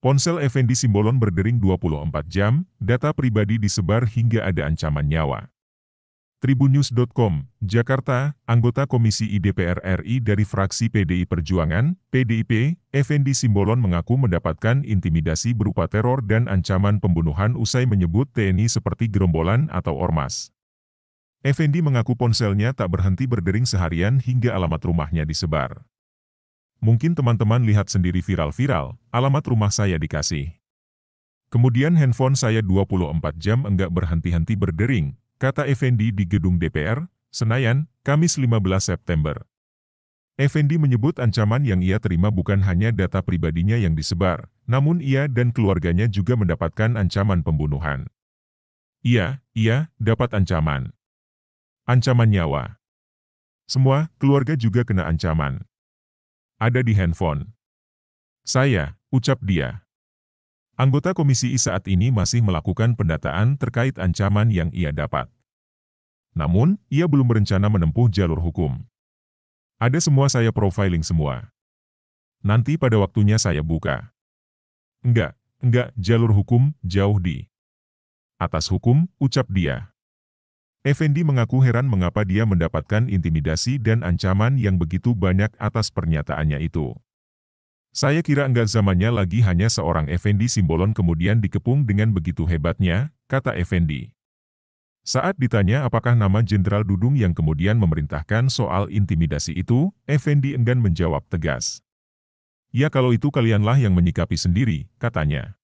Ponsel Effendi Simbolon berdering 24 jam, data pribadi disebar hingga ada ancaman nyawa. Tribunnews.com, Jakarta, anggota Komisi I DPR RI dari fraksi PDI Perjuangan, PDIP, Effendi Simbolon mengaku mendapatkan intimidasi berupa teror dan ancaman pembunuhan usai menyebut TNI seperti gerombolan atau ormas. Effendi mengaku ponselnya tak berhenti berdering seharian hingga alamat rumahnya disebar. Mungkin teman-teman lihat sendiri viral-viral, alamat rumah saya dikasih. Kemudian handphone saya 24 jam enggak berhenti-henti berdering, kata Effendi di gedung DPR, Senayan, Kamis 15 September. Effendi menyebut ancaman yang ia terima bukan hanya data pribadinya yang disebar, namun ia dan keluarganya juga mendapatkan ancaman pembunuhan. Iya, dapat ancaman. Ancaman nyawa. Semua, keluarga juga kena ancaman. Ada di handphone saya, ucap dia. Anggota Komisi I saat ini masih melakukan pendataan terkait ancaman yang ia dapat. Namun, ia belum berencana menempuh jalur hukum. Ada semua saya profiling semua. Nanti pada waktunya saya buka. Enggak, jalur hukum, jauh di atas hukum, ucap dia. Effendi mengaku heran mengapa dia mendapatkan intimidasi dan ancaman yang begitu banyak atas pernyataannya itu. Saya kira enggak zamannya lagi hanya seorang Effendi Simbolon kemudian dikepung dengan begitu hebatnya, kata Effendi. Saat ditanya apakah nama Jenderal Dudung yang kemudian memerintahkan soal intimidasi itu, Effendi enggan menjawab tegas. Ya kalau itu kalianlah yang menyikapi sendiri, katanya.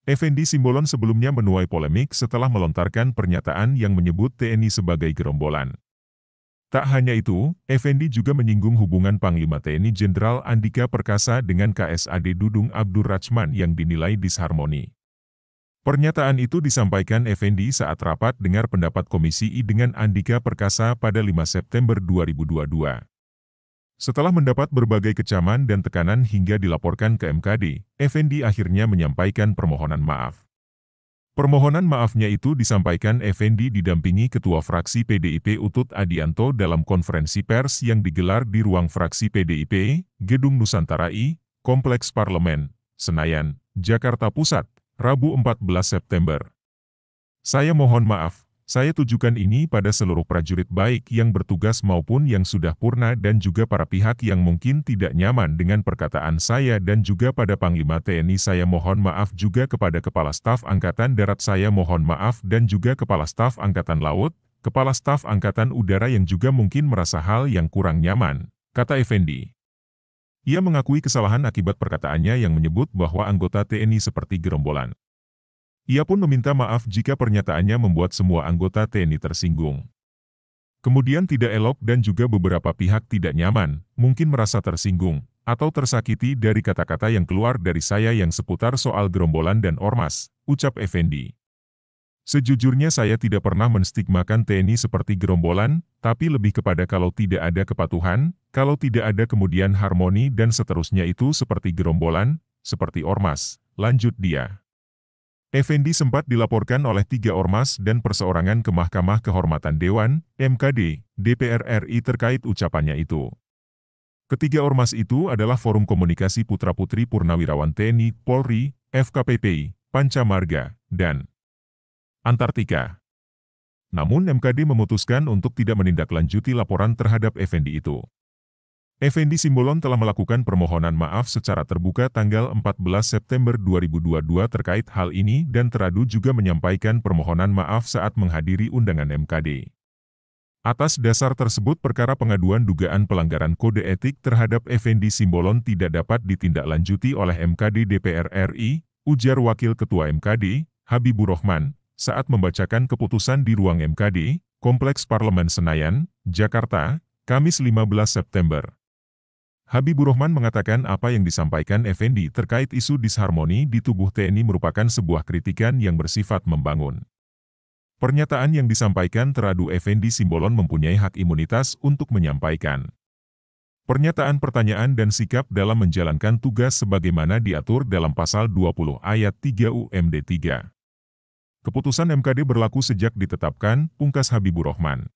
Effendi Simbolon sebelumnya menuai polemik setelah melontarkan pernyataan yang menyebut TNI sebagai gerombolan. Tak hanya itu, Effendi juga menyinggung hubungan Panglima TNI Jenderal Andika Perkasa dengan KSAD Dudung Abdur Rachman yang dinilai disharmoni. Pernyataan itu disampaikan Effendi saat rapat dengar pendapat Komisi I dengan Andika Perkasa pada 5 September 2022. Setelah mendapat berbagai kecaman dan tekanan hingga dilaporkan ke MKD, Effendi akhirnya menyampaikan permohonan maaf. Permohonan maafnya itu disampaikan Effendi didampingi Ketua Fraksi PDIP Utut Adianto dalam konferensi pers yang digelar di ruang fraksi PDIP, Gedung Nusantara I, Kompleks Parlemen, Senayan, Jakarta Pusat, Rabu 14 September. Saya mohon maaf. Saya tujukan ini pada seluruh prajurit baik yang bertugas maupun yang sudah purna dan juga para pihak yang mungkin tidak nyaman dengan perkataan saya dan juga pada Panglima TNI saya mohon maaf juga kepada Kepala Staf Angkatan Darat saya mohon maaf dan juga Kepala Staf Angkatan Laut, Kepala Staf Angkatan Udara yang juga mungkin merasa hal yang kurang nyaman, kata Effendi. Ia mengakui kesalahan akibat perkataannya yang menyebut bahwa anggota TNI seperti gerombolan. Ia pun meminta maaf jika pernyataannya membuat semua anggota TNI tersinggung. Kemudian tidak elok dan juga beberapa pihak tidak nyaman, mungkin merasa tersinggung, atau tersakiti dari kata-kata yang keluar dari saya yang seputar soal gerombolan dan ormas, ucap Effendi. Sejujurnya saya tidak pernah menstigmakan TNI seperti gerombolan, tapi lebih kepada kalau tidak ada kepatuhan, kalau tidak ada kemudian harmoni dan seterusnya itu seperti gerombolan, seperti ormas, lanjut dia. Effendi sempat dilaporkan oleh 3 ormas dan perseorangan ke Mahkamah Kehormatan Dewan, MKD, DPR RI terkait ucapannya itu. Ketiga ormas itu adalah Forum Komunikasi Putra-Putri Purnawirawan TNI, Polri, FKPPI, Panca Marga, dan Antartika. Namun MKD memutuskan untuk tidak menindaklanjuti laporan terhadap Effendi itu. Effendi Simbolon telah melakukan permohonan maaf secara terbuka tanggal 14 September 2022 terkait hal ini dan teradu juga menyampaikan permohonan maaf saat menghadiri undangan MKD. Atas dasar tersebut perkara pengaduan dugaan pelanggaran kode etik terhadap Effendi Simbolon tidak dapat ditindaklanjuti oleh MKD DPR RI, ujar Wakil Ketua MKD, Habibur Rahman, saat membacakan keputusan di ruang MKD, Kompleks Parlemen Senayan, Jakarta, Kamis 15 September. Habibur Rahman mengatakan apa yang disampaikan Effendi terkait isu disharmoni di tubuh TNI merupakan sebuah kritikan yang bersifat membangun. Pernyataan yang disampaikan teradu Effendi Simbolon mempunyai hak imunitas untuk menyampaikan pernyataan, pertanyaan dan sikap dalam menjalankan tugas sebagaimana diatur dalam Pasal 20 Ayat 3 UMD 3. Keputusan MKD berlaku sejak ditetapkan, pungkas Habibur Rahman.